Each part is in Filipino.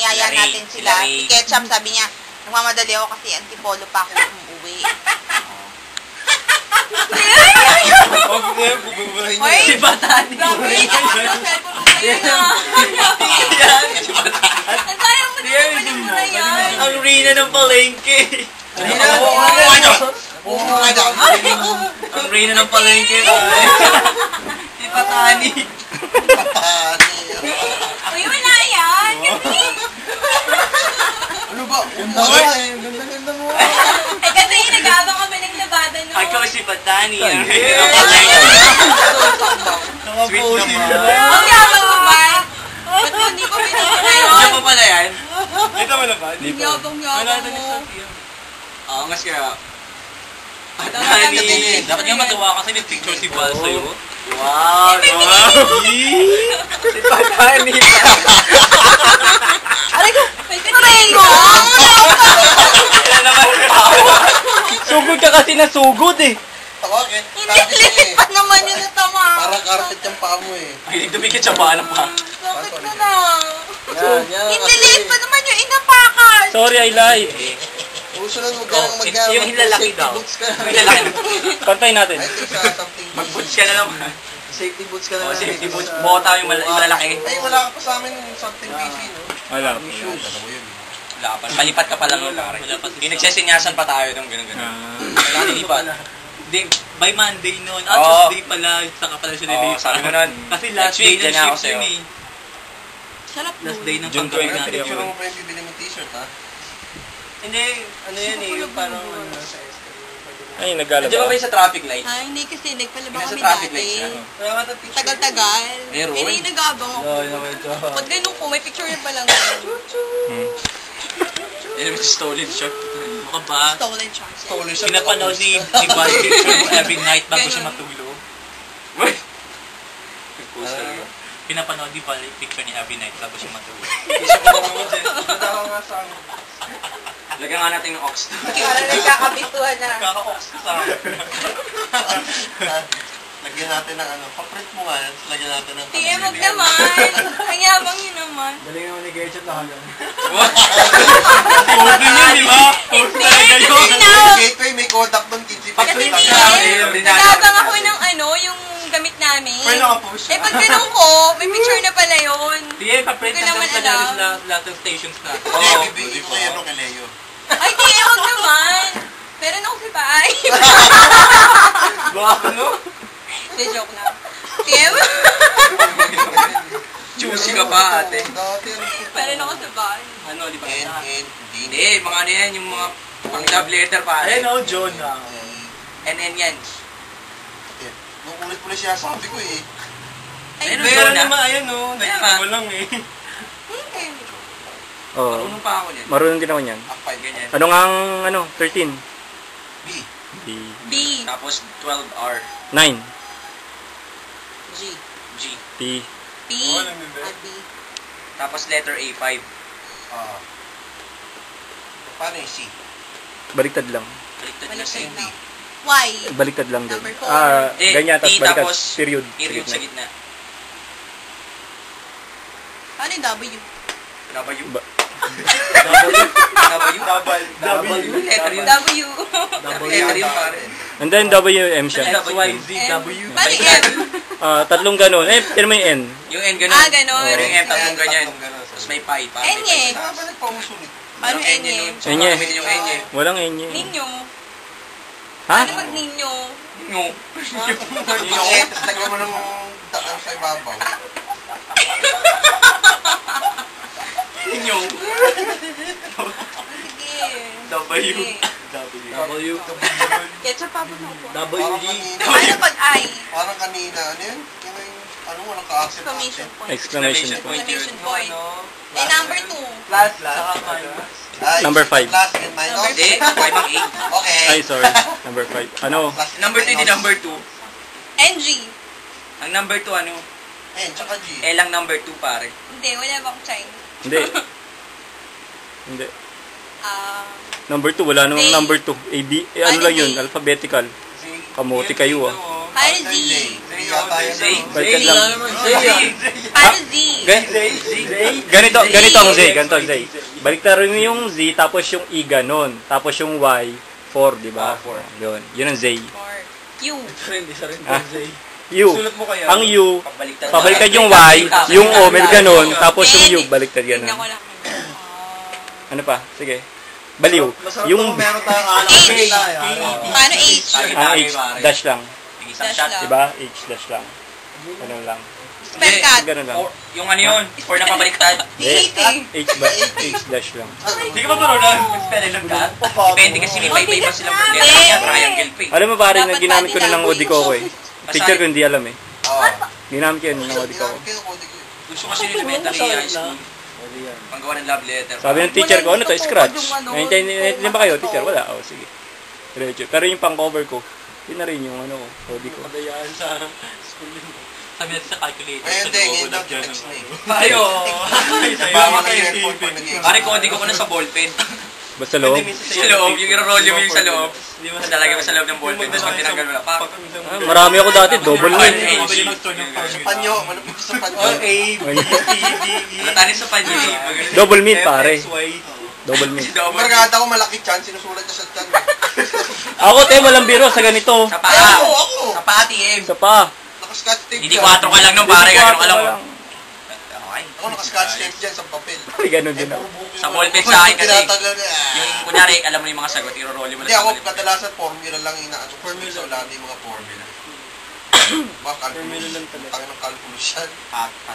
niyaya natin sila. Si Ketchup, sabi niya, nagmamadali ako kasi antipolo pa ako umuwi. Si Batani. Ang Rina ng palengke. Ang Rina ng palengke. Si Batani. Uy, wala yan. Ano ba? Ganda mo. Eh, kasi nag-aabang kami ng labada no. Ikaw si Batani. Sweet naman. Ang yabang mo ba? Ba't hindi ko pinag-ayon? Ano pa pala yan? Ito mo na ba? Ang yabang mo. Oo, nga siya. Batani. Dapat nga matuwa kasi may picture si Val sa'yo. Wow! Si Batani. Aray ko! Aray ko! Sugod ka kasi nasugod eh. Okay. Hindi, pa naman yun na tama. Parang carpet yung paa mo eh. Ay, dumikit siya ba? Alam pa. Bakit ko na? Hindi, pa naman yung inapakan. Sorry, I lied. Susunod mo ka lang Yung hilalaki daw. boots ka na. Hilalaki. Pantay natin. I think sa something. Mag-boots ka na naman. Safety boots ka na. Oh, safety boots. Buka tayo yung malalaki. Ay, wala ka pa sa amin yung something PC, no? Wala. Wala pa. Malipat ka pa lang. Hindi nagsesenyasan pa tayo ng gano'n-gano'n. Wala nilipat. Hindi, by Monday noon. Tuesday pala. Saka pala siya nilipat. Sabi ko noon. Kasi last day ng shift yun eh. Sarap Last day ng June pagkawin 20. natin. Picture mo pa yung bibili mo t-shirt, ha? Hindi, ano yan eh. Yung parang ano sa Ay, Diyan ba naglalaba. kayo sa traffic light? Ah, hindi kasi nagpalaba Nasa kami traffic dati. light siya. Tagal-tagal. Meron. Eh, nag-aabang ako. Pag ganun ko, may picture yan palang Yan yung stolen shot. Mukha ba? stolen shot. Stolen siya. Pinapanood ni Val picture mo every night bago siya matulog. Wait! Pinapanood ni Val picture niya every night bago siya matulog. Isa ko naman dyan. Nagdaka nga sa ano. Lagyan nga natin ng ox. Para nagkakabituhan na. Kaka-ox ka sa akin. Lagyan natin ng ano. Pa-print mo nga. Lagyan natin ng Sige, wag naman. Ang yabang yun naman. Galing naman ni Gertrude na halang. Pwede yun, di ba? Hindi, kasi na. Gateway, may Kodak doon. Kitsi. Kasi hindi, nag-aabang ako ng ano, yung gamit namin. Pwede naka-post Eh, pag ganun ko, may picture na pala yun. Sige, pa-print Hindi ko naman natin sa alam. lahat ng stations na. Oo, bibigyan ko yan ng Leo. Ay, di, wag naman. Pero nung si Bay. Baka ano? Hindi, joke na. Tim? Choosy ka pa ate. Dati ano po. Pero ako sa Bay. Ano, di ba? N, N, D. Hindi, mga ano yan, yung mga pang-love letter pa. John na. NN yan. Nung ulit-ulit siya sabi ko eh. Ay, Meron Meron na. naman, ayan o. Nagkita mo lang eh. okay. Oo. Marunong pa ako niyan. Marunong din ako niyan. Akpay. Ganyan. Ano nga ang, 13? B. B. B. Tapos 12R. 9. G. G. P. P. Oh, nandun. At B. Tapos letter A, 5. Ah. Paano yung C? Baliktad lang. Baliktad na Baliktad C. lang. Y. Baliktad lang din. Number 4. Ganyan, tapos T, baliktad. tapos Period. period sa Gitna. gitna. Ano yung W? W. Ba- W. W. Letter yun. W. Letter yun pare. And then WM siya. X, Y, Z, M. W. Paano yung M? Tatlong ganun. Pero may N. Yung N ganun. Ah, ganun. Pero yung M tatlong ganyan. Tatlong ganun. Tapos may pi. Pare, N eh. Nakabalik pa mo sulit. Paano yung N eh? So, N eh. gamitin yung N eh. Walang N yun. Ninyo. Ha? Paano mag ninyo? No. Bakit? Tapos lagyan mo ng daan sa ibabaw. Inyo. Sige. W. Sige. W. Ketchup pa po po. W. Paano pag I? Parang kanina, ano yun? Ano, walang ka-accent. Exclamation point. Exclamation point. Exclamation point. Eh, number 2. Plus. Saka minus. Ay, Number 5. Plus and minus. Hindi. 5 ang 8. Okay. Ay, sorry. Number 5. Ano? Plus and Number 2 minus. di number 2. NG. Ang number 2 ano? N, tsaka G. L ang number 2 pare. Hindi, wala ba akong Chinese? Hindi. Hindi. Number Number 2. Wala namang A. number 2. A, B. Ano Ano lang A? yun? Alphabetical. Kamote kayo ah. Paano Z? Z yata yun. Z. Baliktad lang. Z. Paano Z? Ganito ang Z, ganito ang Z. Baliktarin mo yung Z, tapos yung E ganon. Tapos yung Y, 4, di ba? 4. Yun ang Z. Or Q. Hindi siya rin. Ah. U. Sulat mo kaya? Ang U, Pabaliktad. pabaliktad yung Y, yung O, may ganon. Tapos yung U, baliktad Tingnan ganon. ko lang. Ano pa? Sige. Baliw. Yung meron tayong alam. H. Paano H? H, dash lang. Isang Dash shot. lang. Diba? H, dash lang. Ganun lang. Spell cut. Ganun lang. Yung ano yun? Or na pabaliktad. H. H dash lang. Hindi ka ba marunong mag-spell ng cut? Depende kasi may iba silang letter niya. Triangle pa eh. Alam mo pare, Dapat ginamit ko na pati ng lang. Odiko ko eh. Teacher ko hindi alam eh. Oo. Ginamit ko yun ng Odiko ko. Gusto kasi yung elementary high school. Panggawa ng love letter. Sabi ng teacher ko, ano to, scratch. Naintindihan ba kayo, teacher? Wala. Oh, sige. Diretso. Pero yung pang-cover ko, yun na rin yung ano ko, Odiko. Kadayaan sa school yun. Sabi natin sa calculator. Ngayon din, ngayon daw text na eh. Pareho. Bawal na yung airport pag nag-exam. Pare ko, di ko na sa ballpen. Basta loob. Sa loob, yung i-roll mo yung sa loob. Tapos nalagay mo sa loob ng ballpen, tapos pag tinanggal mo na, pak. Ah, marami ako dati, double H. mint. Sa panyo, malapit sa panyo. Natanin sa panyo eh. Double mint pare. Double mint. Margada ko malaki chan, sinusulat niya sa chan. Ako, te, walang biro sa ganito. Sa paa. Ako. Sa paa, TM. Sa pa. Naka-scotch tape Hindi dyan. 4 ka lang nung pare, gano'n ka lang. Okay. Ako naka-scotch tape dyan sa papel. Ay, ganun din ako. Sa ballpen sa akin kasi. Tinatagal niya. Yung kunyari, alam mo yung mga sagot, i-roll mo Hindi lang ako, sa ballpen. kadalasan formula lang inaano. Formula. So, wala na yung mga formula. Mga calculus. Tangin ng calculus yan.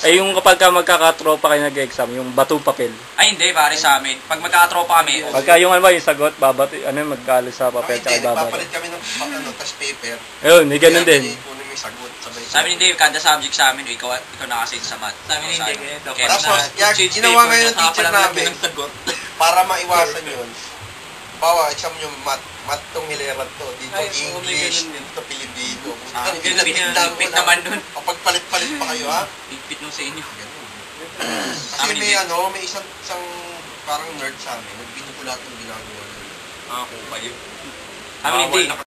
Ay, yung kapag ka magkakatropa kayo nag-exam, yung bato papel. Ay, hindi, pare sa amin. Pag magkakatropa kami, Pagka yung ano ba, yung sagot, babato, ano yung magkalo sa papel, Hindi, tsaka babato. nagpapalit kami ng test paper. Ayun, may ganun din. Kunin mo yung sagot. Sabay. sabi ni Dave, kada subject sa amin, ikaw nakasin sa math. Sabi ni Dave, Tapos, ginawa ngayon ng teacher namin para maiwasan yun. Bawa, exam yung math tong hilerat to. Dito English, dito Pilipino. Pigpit naman nun. Kapag palit-palit pa kayo, ha? Pigpit nung sa inyo. Kasi may isang parang nerd sa amin. Nagbito ko lahat ng ginagawa. Ako pa yun. Sabi ni Dave,